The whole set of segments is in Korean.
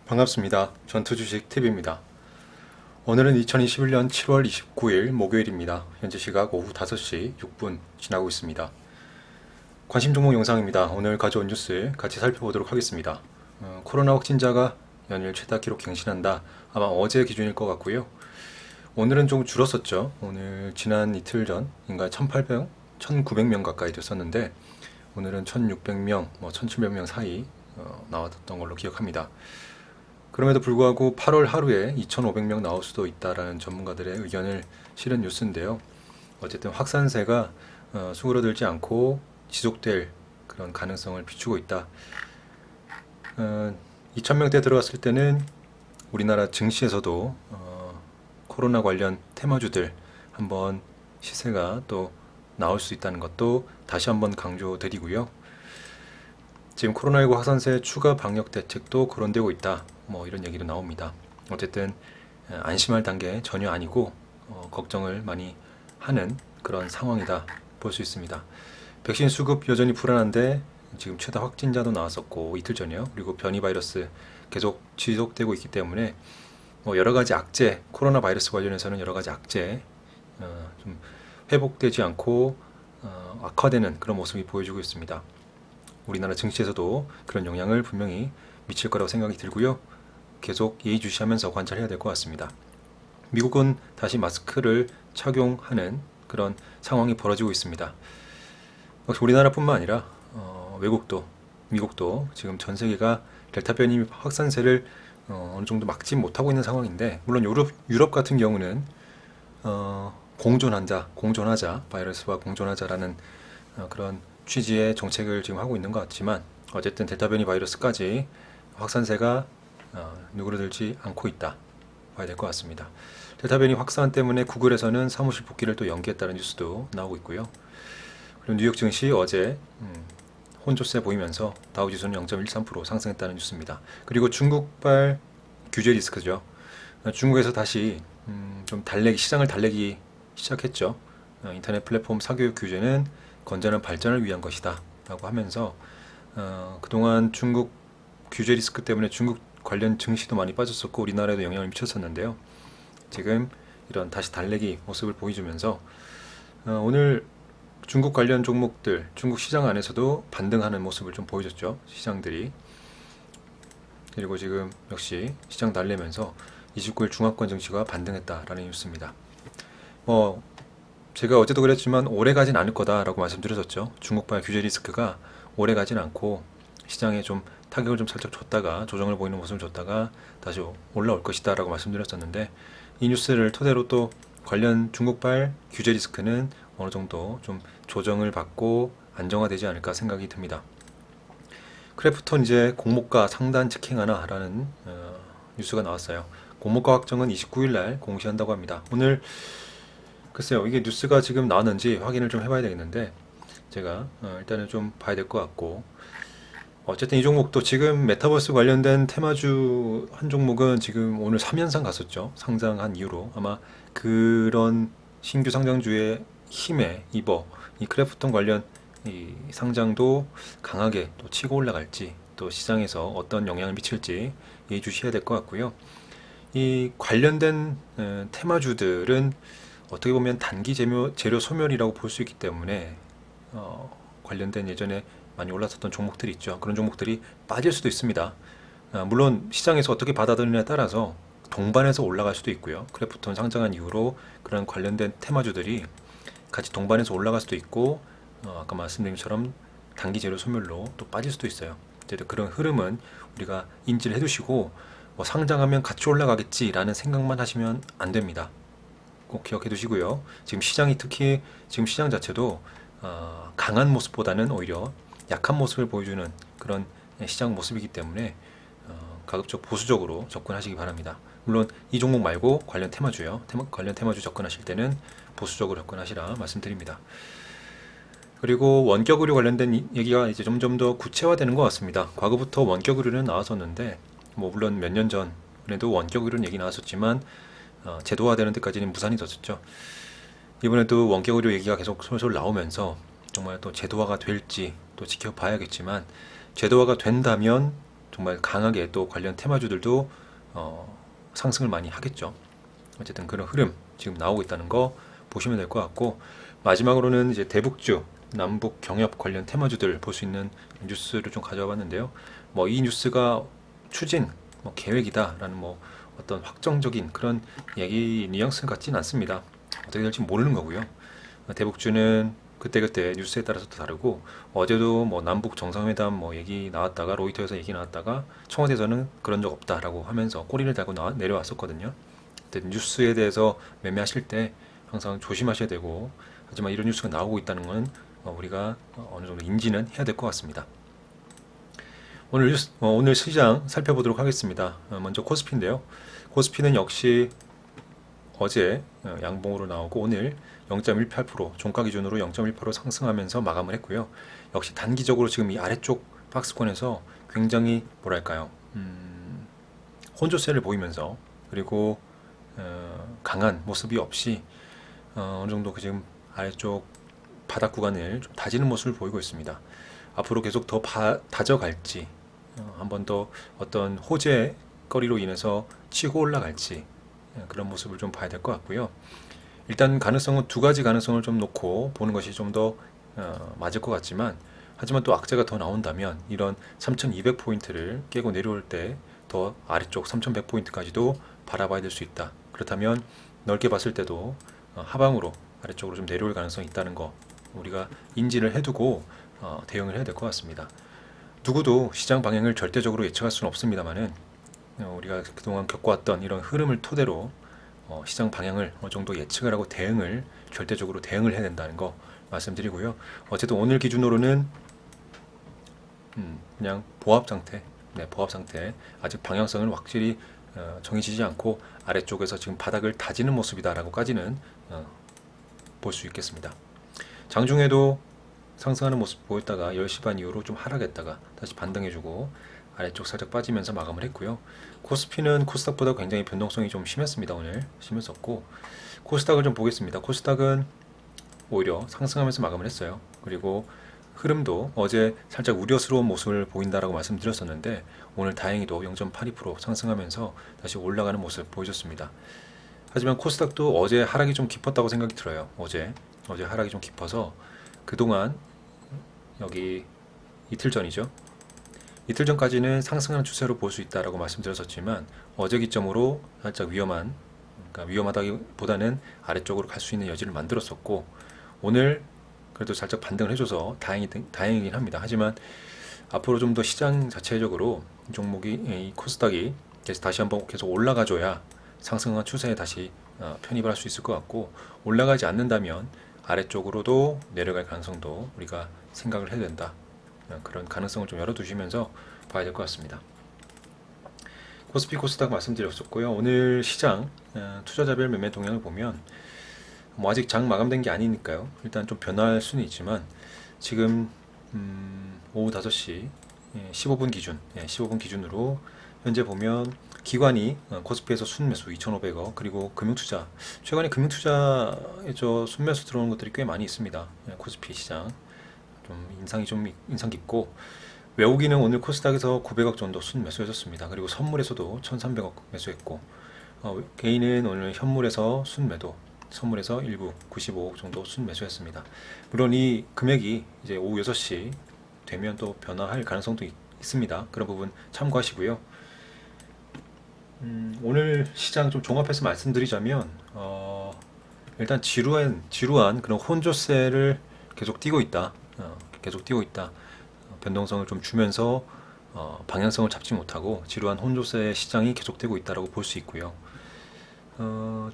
반갑습니다. 전투주식TV입니다. 오늘은 2021년 7월 29일 목요일입니다. 현재 시각 오후 5시 6분 지나고 있습니다. 관심 종목 영상입니다. 오늘 가져온 뉴스 같이 살펴보도록 하겠습니다. 코로나 확진자가 연일 최다 기록 갱신한다. 아마 어제 기준일 것 같고요. 오늘은 좀 줄었었죠. 오늘 지난 이틀 전인가 1,800, 1,900명 가까이 됐었는데 오늘은 1,600명, 1,700명 사이 나왔던 걸로 기억합니다. 그럼에도 불구하고 8월 하루에 2,500명 나올 수도 있다라는 전문가들의 의견을 실은 뉴스인데요. 어쨌든 확산세가 수그러들지 않고 지속될 그런 가능성을 비추고 있다. 2,000명대 들어갔을 때는 우리나라 증시에서도 코로나 관련 테마주들 한번 시세가 또 나올 수 있다는 것도 다시 한번 강조드리고요. 지금 코로나19 확산세 추가 방역 대책도 거론되고 있다. 이런 얘기도 나옵니다. 어쨌든 안심할 단계 전혀 아니고 걱정을 많이 하는 그런 상황이다 볼 수 있습니다. 백신 수급 여전히 불안한데 지금 최다 확진자도 나왔었고 이틀 전이요. 그리고 변이 바이러스 계속 지속되고 있기 때문에 여러 가지 악재, 코로나 바이러스 관련해서는 여러 가지 악재 좀 회복되지 않고 악화되는 그런 모습이 보여지고 있습니다. 우리나라 증시에서도 그런 영향을 분명히 미칠 거라고 생각이 들고요. 계속 예의주시하면서 관찰해야 될 것 같습니다. 미국은 다시 마스크를 착용하는 그런 상황이 벌어지고 있습니다. 우리나라뿐만 아니라 외국도, 미국도 지금 전 세계가 델타 변이 확산세를 어느 정도 막지 못하고 있는 상황인데, 물론 유럽 같은 경우는 공존하자, 바이러스와 공존하자라는 그런 취지의 정책을 지금 하고 있는 것 같지만, 어쨌든 델타 변이 바이러스까지 확산세가 누그러들지 않고 있다 봐야 될 것 같습니다. 델타 변이 확산 때문에 구글에서는 사무실 복귀를 또 연기했다는 뉴스도 나오고 있고요. 그리고 뉴욕 증시 어제 혼조세 보이면서 다우지수는 0.13% 상승했다는 뉴스입니다. 그리고 중국발 규제 리스크죠. 중국에서 다시 좀 시장을 달래기 시작했죠. 인터넷 플랫폼 사교육 규제는 건전한 발전을 위한 것이다 라고 하면서 그동안 중국 규제 리스크 때문에 중국 관련 증시도 많이 빠졌었고 우리나라에도 영향을 미쳤었는데요. 지금 이런 다시 달래기 모습을 보여주면서 오늘 중국 관련 종목들, 중국 시장 안에서도 반등하는 모습을 좀 보여줬죠. 시장들이. 그리고 지금 역시 시장 달래면서 29일 중화권 증시가 반등했다라는 뉴스입니다. 제가 어제도 그랬지만 오래 가진 않을 거다라고 말씀드렸었죠. 중국발 규제 리스크가 오래 가진 않고 시장에 좀 타격을 좀 살짝 줬다가 조정을 보이는 모습을 줬다가 다시 올라올 것이다 라고 말씀드렸었는데, 이 뉴스를 토대로 또 관련 중국발 규제 리스크는 어느 정도 좀 조정을 받고 안정화되지 않을까 생각이 듭니다. 크래프톤 이제 공모가 상단 직행하나 라는 뉴스가 나왔어요. 공모가 확정은 29일 날 공시한다고 합니다. 오늘 글쎄요, 이게 뉴스가 지금 나왔는지 확인을 좀 해봐야 되겠는데 제가 일단은 좀 봐야 될 것 같고, 어쨌든 이 종목도 지금 메타버스 관련된 테마주 한 종목은 지금 오늘 3연상 갔었죠. 상장한 이후로 아마 그런 신규 상장주의 힘에 입어 이 크래프톤 관련 이 상장도 강하게 또 치고 올라갈지, 또 시장에서 어떤 영향을 미칠지 예의주시해야 될 것 같고요. 이 관련된 테마주들은 어떻게 보면 단기 재료 소멸이라고 볼 수 있기 때문에 관련된 예전에 많이 올랐었던 종목들이 있죠. 그런 종목들이 빠질 수도 있습니다. 물론 시장에서 어떻게 받아들이냐에 따라서 동반해서 올라갈 수도 있고요. 크래프톤 상장한 이후로 그런 관련된 테마주들이 같이 동반해서 올라갈 수도 있고, 아까 말씀드린 것처럼 단기 재료 소멸로 또 빠질 수도 있어요. 어쨌든 그런 흐름은 우리가 인지를 해두시고 상장하면 같이 올라가겠지라는 생각만 하시면 안 됩니다. 꼭 기억해 두시고요. 지금 시장이, 특히 지금 시장 자체도 강한 모습보다는 오히려 약한 모습을 보여주는 그런 시장 모습이기 때문에 가급적 보수적으로 접근하시기 바랍니다. 물론 이 종목 말고 관련 테마주요. 관련 테마주 접근하실 때는 보수적으로 접근하시라 말씀드립니다. 그리고 원격 의료 관련된 얘기가 이제 점점 더 구체화되는 것 같습니다. 과거부터 원격 의료는 나왔었는데 물론 몇 년 전에도 원격 의료는 얘기 나왔었지만 제도화되는 데까지는 무산이 됐었죠. 이번에도 원격 의료 얘기가 계속 솔솔 나오면서 정말 또 제도화가 될지 또 지켜봐야겠지만, 제도화가 된다면 정말 강하게 또 관련 테마주들도 상승을 많이 하겠죠. 어쨌든 그런 흐름 지금 나오고 있다는 거 보시면 될 것 같고, 마지막으로는 이제 대북주, 남북 경협 관련 테마주들 볼 수 있는 뉴스를 좀 가져와 봤는데요. 뭐 이 뉴스가 추진, 뭐 계획이다라는 뭐 어떤 확정적인 그런 얘기 뉘앙스 같진 않습니다. 어떻게 될지 모르는 거고요. 대북주는 그때그때 뉴스에 따라서 또 다르고, 어제도 뭐 남북 정상회담 뭐 얘기 나왔다가 로이터에서 얘기 나왔다가 청와대에서는 그런 적 없다라고 하면서 꼬리를 달고 내려왔었거든요. 뉴스에 대해서 매매하실 때 항상 조심하셔야 되고, 하지만 이런 뉴스가 나오고 있다는 건 우리가 어느 정도 인지는 해야 될 것 같습니다. 오늘 시장 살펴보도록 하겠습니다. 먼저 코스피인데요. 코스피는 역시 어제 양봉으로 나오고 오늘 0.18% 종가 기준으로 0.18% 상승하면서 마감을 했고요. 역시 단기적으로 지금 이 아래쪽 박스권에서 굉장히 뭐랄까요, 혼조세를 보이면서, 그리고 강한 모습이 없이 어느 정도 지금 아래쪽 바닥 구간을 좀 다지는 모습을 보이고 있습니다. 앞으로 계속 더 다져갈지, 한 번 더 어떤 호재 거리로 인해서 치고 올라갈지, 그런 모습을 좀 봐야 될 것 같고요. 일단 가능성은 두 가지 가능성을 좀 놓고 보는 것이 좀 더 맞을 것 같지만, 하지만 또 악재가 더 나온다면 이런 3200포인트를 깨고 내려올 때 더 아래쪽 3100포인트까지도 바라봐야 될 수 있다. 그렇다면 넓게 봤을 때도 하방으로 아래쪽으로 좀 내려올 가능성이 있다는 거 우리가 인지를 해두고 대응을 해야 될 것 같습니다. 누구도 시장 방향을 절대적으로 예측할 수는 없습니다만은, 우리가 그동안 겪어왔던 이런 흐름을 토대로 시장 방향을 어느 정도 예측을 하고 절대적으로 대응을 해야 된다는 거 말씀드리고요. 어쨌든 오늘 기준으로는 그냥 보합 상태, 보합 상태, 아직 방향성은 확실히 정해지지 않고 아래쪽에서 지금 바닥을 다지는 모습이다라고까지는 볼 수 있겠습니다. 장중에도 상승하는 모습 보였다가 10시 반 이후로 좀 하락했다가 다시 반등해주고 아래쪽 살짝 빠지면서 마감을 했고요. 코스피는 코스닥보다 굉장히 변동성이 좀 심했습니다. 오늘 심했었고, 코스닥을 좀 보겠습니다. 코스닥은 오히려 상승하면서 마감을 했어요. 그리고 흐름도 어제 살짝 우려스러운 모습을 보인다라고 말씀드렸었는데, 오늘 다행히도 0.82% 상승하면서 다시 올라가는 모습 보여줬습니다. 하지만 코스닥도 어제 하락이 좀 깊었다고 생각이 들어요. 어제 하락이 좀 깊어서 그동안 여기 이틀 전이죠. 이틀 전까지는 상승하는 추세로 볼 수 있다라고 말씀드렸었지만, 어제 기점으로 살짝 그러니까 위험하다기보다는 아래쪽으로 갈 수 있는 여지를 만들었었고, 오늘 그래도 살짝 반등을 해줘서 다행이긴 합니다. 하지만 앞으로 좀 더 시장 자체적으로 이 종목이, 이 코스닥이 다시 한번 계속 올라가줘야 상승한 추세에 다시 편입을 할 수 있을 것 같고, 올라가지 않는다면 아래쪽으로도 내려갈 가능성도 우리가 생각을 해야 된다. 그런 가능성을 좀 열어두시면서 봐야 될 것 같습니다. 코스피 코스닥 말씀드렸었고요. 오늘 시장 투자자별 매매 동향을 보면 뭐 아직 장 마감된 게 아니니까요. 일단 좀 변할 수는 있지만, 지금 오후 5시 15분 기준으로 현재 보면 기관이 코스피에서 순매수 2,500억, 그리고 금융투자, 최근에 금융투자에 순매수 들어오는 것들이 꽤 많이 있습니다. 코스피 시장 좀 인상 깊고, 외국인은 오늘 코스닥에서 900억 정도 순매수해줬습니다. 그리고 선물에서도 1,300억 매수했고, 개인은 오늘 현물에서 선물에서 일부 95억 정도 순매수했습니다. 물론 이 금액이 이제 오후 6시 되면 또 변화할 가능성도 있습니다. 그런 부분 참고하시고요. 오늘 시장 좀 종합해서 말씀드리자면, 일단 지루한 그런 혼조세를 계속 띄고 있다. 변동성을 좀 주면서 방향성을 잡지 못하고 지루한 혼조세 시장이 계속되고 있다라고 볼 수 있고요.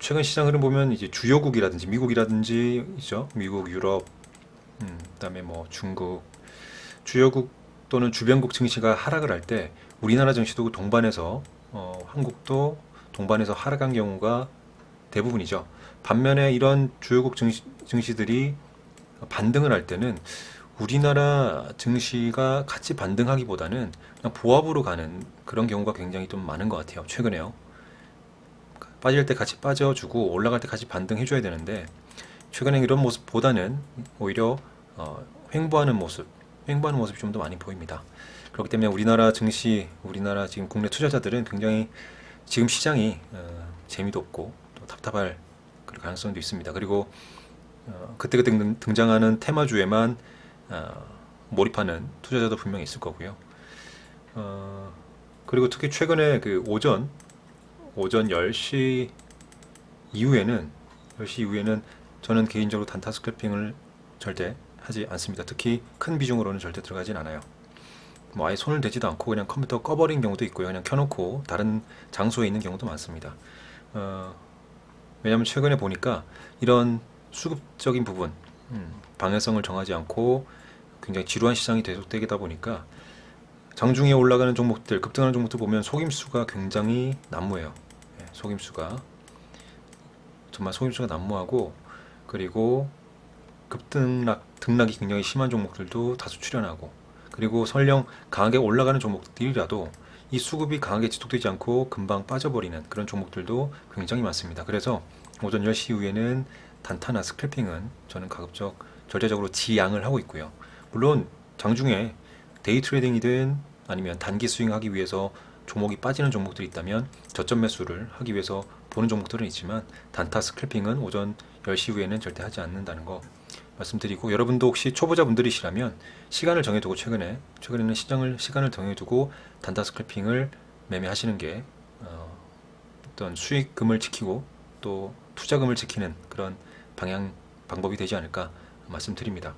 최근 시장 흐름 보면 이제 주요국이라든지 미국이라든지 있죠. 미국, 유럽, 그다음에 뭐 중국, 주요국 또는 주변국 증시가 하락을 할 때 우리나라 증시도 동반해서 한국도 동반해서 하락한 경우가 대부분이죠. 반면에 이런 주요국 증시들이 반등을 할 때는 우리나라 증시가 같이 반등하기보다는 그냥 보합으로 가는 그런 경우가 굉장히 좀 많은 것 같아요. 최근에요. 빠질 때 같이 빠져주고 올라갈 때 같이 반등해줘야 되는데, 최근에 이런 모습보다는 오히려 횡보하는 모습이 좀 더 많이 보입니다. 그렇기 때문에 우리나라 증시, 우리나라 지금 국내 투자자들은 굉장히 지금 시장이 재미도 없고 또 답답할 그런 가능성도 있습니다. 그리고 그때그때 등장하는 테마주에만 몰입하는 투자자도 분명히 있을 거고요. 그리고 특히 최근에 그 오전 10시 이후에는 저는 개인적으로 단타 스크래핑을 절대 하지 않습니다. 특히 큰 비중으로는 절대 들어가진 않아요. 뭐 아예 손을 대지도 않고 그냥 컴퓨터 꺼버린 경우도 있고요. 그냥 켜놓고 다른 장소에 있는 경우도 많습니다. 왜냐하면 최근에 보니까 이런 수급적인 부분, 방향성을 정하지 않고 굉장히 지루한 시장이 계속되다 보니까 장중에 올라가는 종목들, 급등하는 종목들 보면 속임수가 굉장히 난무해요. 속임수가 정말 속임수가 난무하고, 그리고 등락이 굉장히 심한 종목들도 다수 출현하고, 그리고 설령 강하게 올라가는 종목들이라도 이 수급이 강하게 지속되지 않고 금방 빠져버리는 그런 종목들도 굉장히 많습니다. 그래서 오전 10시 이후에는 단타나 스크래핑은 저는 가급적 절대적으로 지양을 하고 있고요. 물론 장중에 데이 트레이딩이든 아니면 단기 스윙하기 위해서 종목이 빠지는 종목들이 있다면 저점 매수를 하기 위해서 보는 종목들은 있지만 단타 스크래핑은 오전 10시 이후에는 절대 하지 않는다는 거 말씀드리고, 여러분도 혹시 초보자분들이시라면 시간을 정해두고 최근에는 시간을 정해두고 단타 스크래핑을 매매하시는 게 어떤 수익금을 지키고 또 투자금을 지키는 그런 방법이 되지 않을까 말씀드립니다.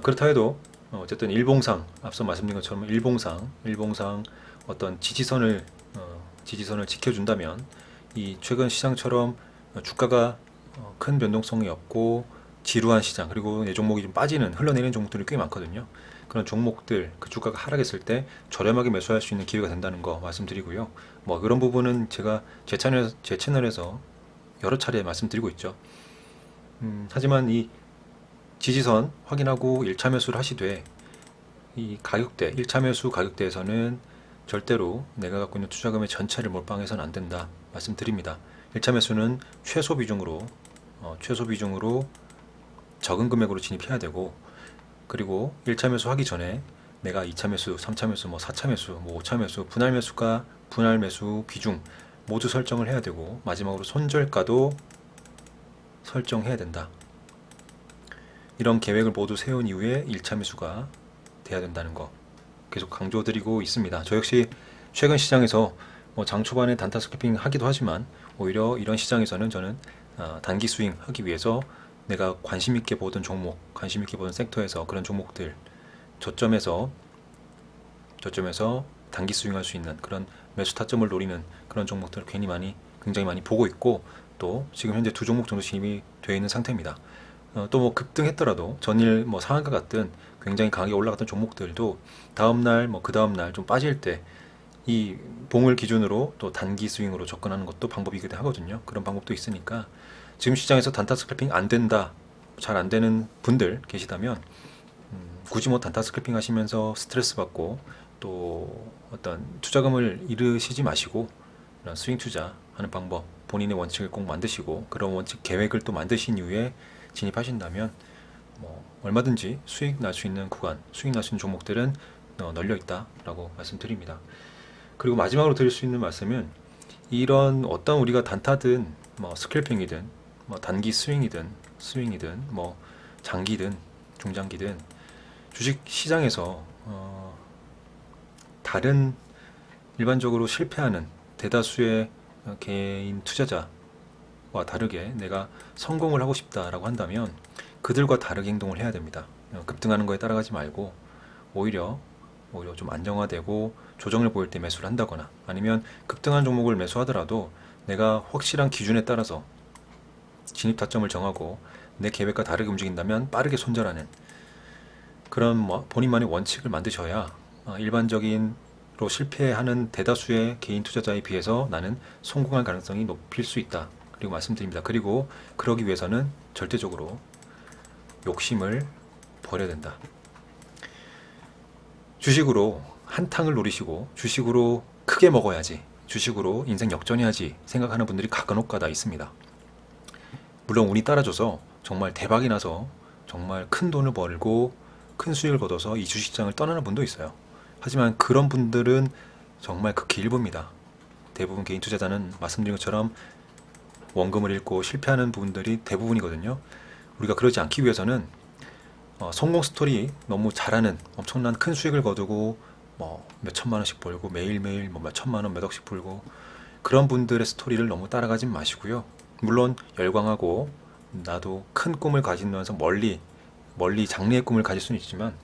그렇다 해도 어쨌든 일봉상, 앞서 말씀드린 것처럼 일봉상 어떤 지지선을 지켜준다면 이 최근 시장처럼 주가가 큰 변동성이 없고 지루한 시장, 그리고 내 종목이 좀 흘러내리는 종목들이 꽤 많거든요. 그런 종목들, 그 주가가 하락했을 때 저렴하게 매수할 수 있는 기회가 된다는 거 말씀드리고요. 뭐 그런 부분은 제가 제 채널에서 여러 차례 말씀드리고 있죠. 하지만 이 지지선 확인하고 1차 매수를 하시되 이 가격대, 1차 매수 가격대에서는 절대로 내가 갖고 있는 투자금의 전체를 몰빵해서는 안 된다 말씀드립니다. 1차 매수는 최소 비중으로 적은 금액으로 진입해야 되고, 그리고 1차 매수 하기 전에 내가 2차 매수, 3차 매수, 4차 매수, 5차 매수, 분할 매수가, 분할 매수 비중 모두 설정을 해야 되고, 마지막으로 손절가도 설정해야 된다. 이런 계획을 모두 세운 이후에 1차 매수가 돼야 된다는 거 계속 강조드리고 있습니다. 저 역시 최근 시장에서 장 초반에 단타 스크래핑 하기도 하지만 오히려 이런 시장에서는 저는 단기 스윙 하기 위해서 내가 관심 있게 보던 종목, 관심 있게 보던 섹터에서 그런 종목들 저점에서 단기 스윙할 수 있는 그런 매수 타점을 노리는 그런 종목들을 굉장히 많이 보고 있고, 또 지금 현재 2종목 정도 진입이 되어 있는 상태입니다. 또 뭐 급등했더라도 전일 상한가 같은 굉장히 강하게 올라갔던 종목들도 다음날 그 다음날 좀 빠질 때 이 봉을 기준으로 또 단기 스윙으로 접근하는 것도 방법이기도 하거든요. 그런 방법도 있으니까 지금 시장에서 단타 스크래핑 안 된다, 잘 안 되는 분들 계시다면 굳이 단타 스크래핑 하시면서 스트레스 받고 또 어떤 투자금을 잃으시지 마시고 이런 스윙 투자하는 방법, 본인의 원칙을 꼭 만드시고 그런 원칙 계획을 또 만드신 이후에 진입하신다면 얼마든지 수익 날 수 있는 구간, 수익 날 수 있는 종목들은 널려 있다라고 말씀드립니다. 그리고 마지막으로 드릴 수 있는 말씀은, 이런 어떤 우리가 단타든 스크래핑이든 단기 스윙이든 장기든 중장기든 주식 시장에서 다른 일반적으로 실패하는 대다수의 개인 투자자와 다르게 내가 성공을 하고 싶다라고 한다면 그들과 다르게 행동을 해야 됩니다. 급등하는 거에 따라가지 말고 오히려 좀 안정화되고 조정을 보일 때 매수를 한다거나, 아니면 급등한 종목을 매수하더라도 내가 확실한 기준에 따라서 진입 타점을 정하고 내 계획과 다르게 움직인다면 빠르게 손절하는 그런 본인만의 원칙을 만드셔야 일반적인로 실패하는 대다수의 개인 투자자에 비해서 나는 성공할 가능성이 높일 수 있다. 그리고 말씀드립니다. 그리고 그러기 위해서는 절대적으로 욕심을 버려야 된다. 주식으로 한탕을 노리시고 주식으로 크게 먹어야지, 주식으로 인생 역전해야지 생각하는 분들이 가간혹가다 있습니다. 물론 운이 따라줘서 정말 대박이 나서 정말 큰 돈을 벌고 큰 수익을 거둬서 이 주식시장을 떠나는 분도 있어요. 하지만 그런 분들은 정말 극히 일부입니다. 대부분 개인 투자자는 말씀드린 것처럼 원금을 잃고 실패하는 부분들이 대부분이거든요. 우리가 그러지 않기 위해서는 성공 스토리 너무 잘하는 엄청난 큰 수익을 거두고 뭐 몇천만 원씩 벌고 매일매일 뭐 몇천만 원 몇 억씩 벌고 그런 분들의 스토리를 너무 따라가진 마시고요. 물론 열광하고 나도 큰 꿈을 가지면서 멀리 장래의 꿈을 가질 수는 있지만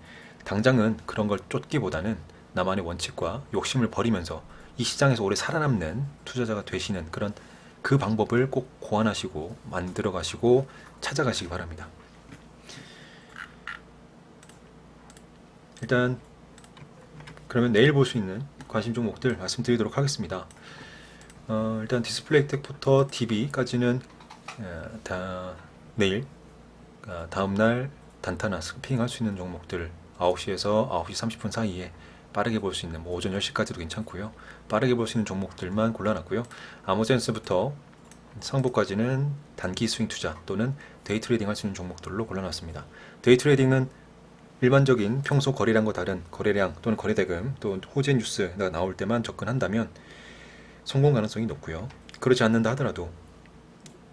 당장은 그런 걸 쫓기보다는 나만의 원칙과 욕심을 버리면서 이 시장에서 오래 살아남는 투자자가 되시는 그런 그 방법을 꼭 고안하시고 만들어 가시고 찾아가시기 바랍니다. 일단 그러면 내일 볼 수 있는 관심 종목들 말씀드리도록 하겠습니다. 일단 디스플레이텍부터 DB까지는 내일 다음날 단타나 스피잉 할 수 있는 종목들 9시에서 9시 30분 사이에 빠르게 볼 수 있는 뭐 오전 10시까지도 괜찮고요. 빠르게 볼 수 있는 종목들만 골라놨고요. 아모센스부터 상부까지는 단기 스윙 투자 또는 데이 트레이딩 할 수 있는 종목들로 골라놨습니다. 데이 트레이딩은 일반적인 평소 거래량과 다른 거래량 또는 거래대금 또 호재 뉴스가 나올 때만 접근한다면 성공 가능성이 높고요. 그렇지 않는다 하더라도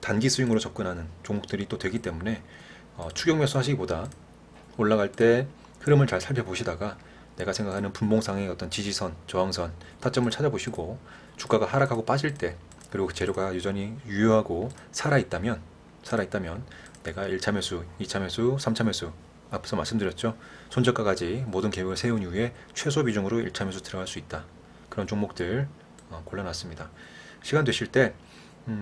단기 스윙으로 접근하는 종목들이 또 되기 때문에 추격 매수 하시기보다 올라갈 때 흐름을 잘 살펴보시다가 내가 생각하는 분봉상의 어떤 지지선, 저항선, 타점을 찾아보시고 주가가 하락하고 빠질 때 그리고 재료가 여전히 유효하고 살아있다면 내가 1차 매수, 2차 매수, 3차 매수 앞서 말씀드렸죠. 손절가까지 모든 계획을 세운 이후에 최소 비중으로 1차 매수 들어갈 수 있다. 그런 종목들 골라놨습니다. 시간 되실 때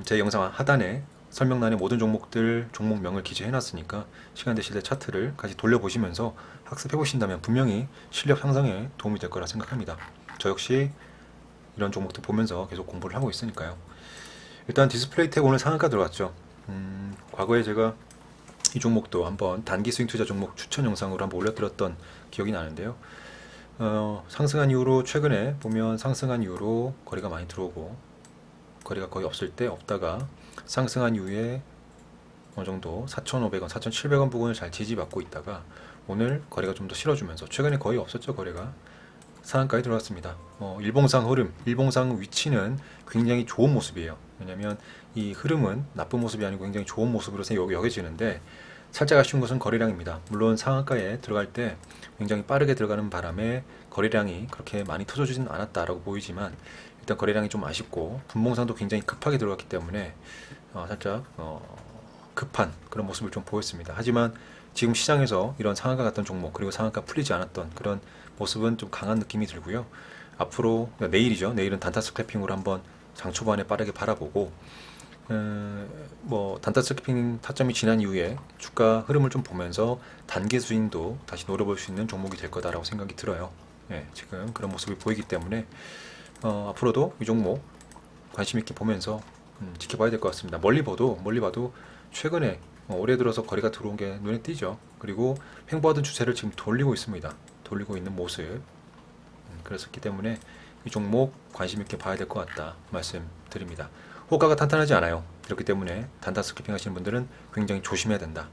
제 영상 하단에 설명란에 모든 종목들 종목명을 기재해놨으니까 시간 되실 때 차트를 같이 돌려보시면서 학습해보신다면 분명히 실력 향상에 도움이 될 거라 생각합니다. 저 역시 이런 종목들 보면서 계속 공부를 하고 있으니까요. 일단 디스플레이텍 오늘 상한가 들어갔죠. 과거에 제가 이 종목도 한번 단기 스윙 투자 종목 추천 영상으로 한번 올려드렸던 기억이 나는데요. 상승한 이후로 최근에 보면 상승한 이후로 거래가 많이 들어오고 거래가 거의 없을 때 없다가 상승한 이후에 어느 정도 4,500원, 4,700원 부근을 잘 지지받고 있다가 오늘 거래가 좀 더 실어주면서 최근에 거의 없었죠. 거래가 상한가에 들어왔습니다. 일봉상 흐름, 일봉상 위치는 굉장히 좋은 모습이에요. 왜냐하면 이 흐름은 나쁜 모습이 아니고 굉장히 좋은 모습으로 여겨지는데 살짝 아쉬운 것은 거래량입니다. 물론 상한가에 들어갈 때 굉장히 빠르게 들어가는 바람에 거래량이 그렇게 많이 터져주지는 않았다라고 보이지만 일단 거래량이 좀 아쉽고 분봉상도 굉장히 급하게 들어갔기 때문에 살짝 급한 그런 모습을 좀 보였습니다. 하지만 지금 시장에서 이런 상한가 같던 종목 그리고 상한가 풀리지 않았던 그런 모습은 좀 강한 느낌이 들고요. 앞으로 내일이죠. 내일은 단타 스크래핑으로 한번 장 초반에 빠르게 바라보고 단타 스크래핑 타점이 지난 이후에 주가 흐름을 좀 보면서 단기 스윙도 다시 노려볼 수 있는 종목이 될 거다라고 생각이 들어요. 지금 그런 모습이 보이기 때문에 앞으로도 이 종목 관심 있게 보면서 지켜봐야 될 것 같습니다. 멀리 봐도 최근에 올해 들어서 거래가 들어온 게 눈에 띄죠. 그리고 횡보하던 추세를 지금 돌리고 있습니다. 돌리고 있는 모습. 그렇기 때문에 이 종목 관심 있게 봐야 될 것 같다 말씀드립니다. 호가가 탄탄하지 않아요. 그렇기 때문에 단타 스크래핑 하시는 분들은 굉장히 조심해야 된다.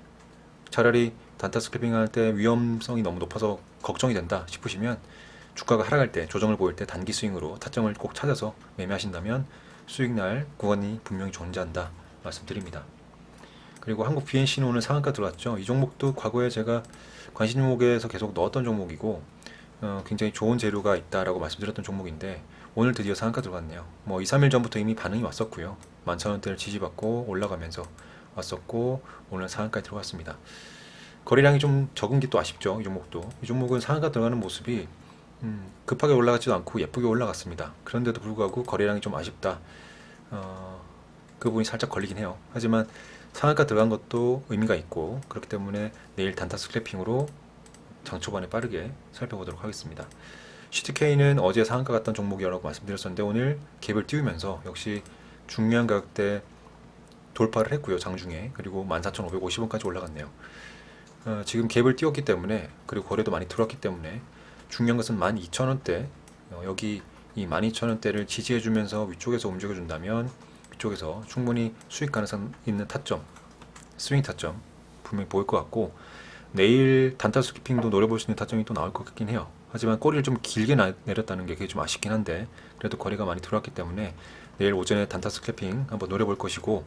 차라리 단타 스크래핑 할 때 위험성이 너무 높아서 걱정이 된다 싶으시면 주가가 하락할 때 조정을 보일 때 단기 스윙으로 타점을 꼭 찾아서 매매하신다면 수익날 구간이 분명히 존재한다 말씀드립니다. 그리고 한국 BNC는 오늘 상한가 들어왔죠. 이 종목도 과거에 제가 관심 종목에서 계속 넣었던 종목이고 굉장히 좋은 재료가 있다라고 말씀드렸던 종목인데 오늘 드디어 상한가 들어갔네요. 2, 3일 전부터 이미 반응이 왔었고요. 11,000원대를 지지받고 올라가면서 왔었고 오늘 상한가에 들어갔습니다. 거래량이 좀 적은 게 또 아쉽죠. 이 종목도. 이 종목은 상한가 들어가는 모습이 급하게 올라가지도 않고 예쁘게 올라갔습니다. 그런데도 불구하고 거래량이 좀 아쉽다. 그 부분이 살짝 걸리긴 해요. 하지만 상한가 들어간 것도 의미가 있고 그렇기 때문에 내일 단타 스크래핑으로 장 초반에 빠르게 살펴보도록 하겠습니다. CTK는 어제 상한가 갔던 종목이라고 말씀드렸었는데 오늘 갭을 띄우면서 역시 중요한 가격대 돌파를 했고요. 장중에. 그리고 14,550원까지 올라갔네요. 지금 갭을 띄웠기 때문에 그리고 거래도 많이 들어왔기 때문에 중요한 것은 12,000원대 여기 이 12,000원대를 지지해주면서 위쪽에서 움직여준다면 위쪽에서 충분히 수익 가능성 있는 타점 스윙 타점 분명히 보일 것 같고 내일 단타 스키핑도 노려볼 수 있는 타점이 또 나올 것 같긴 해요. 하지만 꼬리를 좀 길게 내렸다는 게 그게 좀 아쉽긴 한데 그래도 거리가 많이 들어왔기 때문에 내일 오전에 단타 스캐핑 한번 노려볼 것이고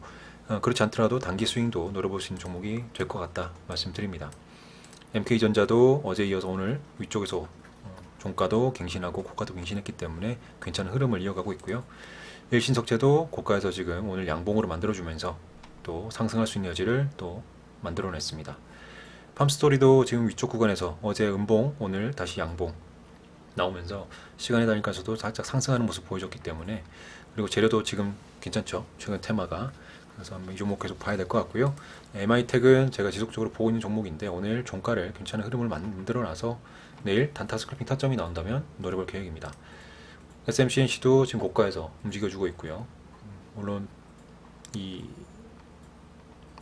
그렇지 않더라도 단기 스윙도 노려볼 수 있는 종목이 될 것 같다 말씀드립니다. MK전자도 어제 이어서 오늘 위쪽에서 종가도 갱신하고 고가도 갱신했기 때문에 괜찮은 흐름을 이어가고 있고요. 일신석재도 고가에서 지금 오늘 양봉으로 만들어주면서 또 상승할 수 있는 여지를 또 만들어냈습니다. 팜스토리도 지금 위쪽 구간에서 어제 음봉 오늘 다시 양봉 나오면서 시간이 다니면서도 살짝 상승하는 모습 보여줬기 때문에 그리고 재료도 지금 괜찮죠. 최근 테마가. 그래서 한번 이 종목 계속 봐야 될 것 같고요. MI텍은 제가 지속적으로 보고 있는 종목인데 오늘 종가를 괜찮은 흐름을 만들어놔서 내일 단타 스크래핑 타점이 나온다면 노려볼 계획입니다. SMCNC도 지금 고가에서 움직여주고 있고요. 물론 이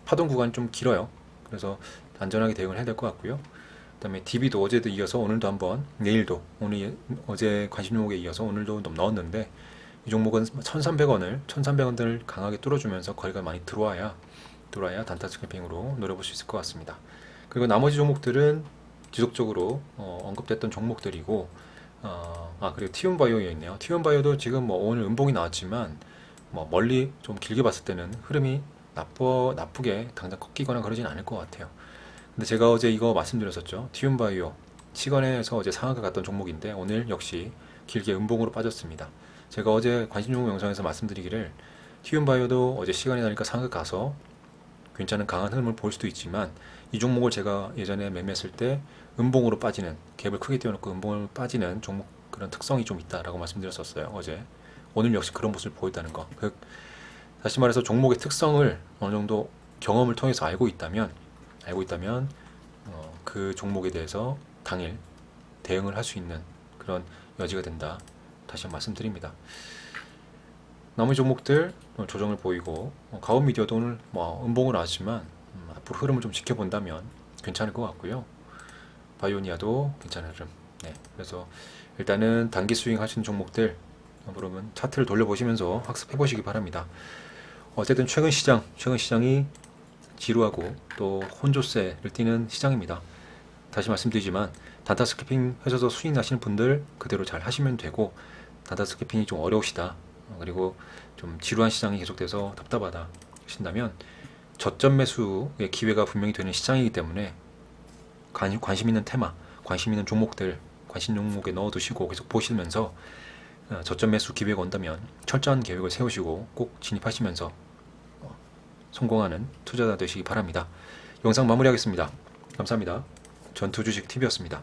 파동 구간이 좀 길어요. 그래서 안전하게 대응을 해야 될 것 같고요. 그 다음에 DB도 어제도 이어서 오늘도 한번 내일도 오늘 어제 관심 종목에 이어서 오늘도 넣었는데 이 종목은 1,300원을 강하게 뚫어주면서 거리가 많이 들어와야 단타 스캐핑으로 노려볼 수 있을 것 같습니다. 그리고 나머지 종목들은 지속적으로 언급됐던 종목들이고 그리고 티움바이오에 있네요. 티움바이오도 지금 뭐 오늘 음봉이 나왔지만 뭐 멀리 좀 길게 봤을 때는 흐름이 나쁘게 당장 꺾이거나 그러진 않을 것 같아요. 근데 제가 어제 이거 말씀드렸었죠. 티움바이오 시간에서 어제 상한가 갔던 종목인데 오늘 역시 길게 음봉으로 빠졌습니다. 제가 어제 관심 종목 영상에서 말씀드리기를 티움바이오도 어제 시간이 나니까 상한가 가서 괜찮은 강한 흐름을 볼 수도 있지만 이 종목을 제가 예전에 매매했을 때 음봉으로 빠지는 갭을 크게 띄워놓고 음봉을 빠지는 종목 그런 특성이 좀 있다라고 말씀드렸었어요. 어제 오늘 역시 그런 모습을 보였다는 거. 다시 말해서 종목의 특성을 어느 정도 경험을 통해서 알고 있다면 그 종목에 대해서 당일 대응을 할 수 있는 그런 여지가 된다. 다시 한번 말씀드립니다. 나머지 종목들 조정을 보이고 가온미디어도 오늘 음봉을 나왔지만 앞으로 흐름을 좀 지켜본다면 괜찮을 것 같고요. 바이오니아도 괜찮은 흐름. 네, 그래서 일단은 단기 스윙 하시는 종목들 그러면 차트를 돌려보시면서 학습해 보시기 바랍니다. 어쨌든 최근 시장이 지루하고 또 혼조세를 띠는 시장입니다. 다시 말씀드리지만 단타 스캐핑 하셔서 수익 나시는 분들 그대로 잘 하시면 되고 단타 스캐핑이 좀 어려우시다 그리고 좀 지루한 시장이 계속돼서 답답하다 하신다면 저점 매수의 기회가 분명히 되는 시장이기 때문에 관심 있는 테마, 관심 있는 종목들 관심 종목에 넣어두시고 계속 보시면서 저점 매수 기회가 온다면 철저한 계획을 세우시고 꼭 진입하시면서 성공하는 투자자 되시기 바랍니다. 영상 마무리하겠습니다. 감사합니다. 전투주식TV였습니다.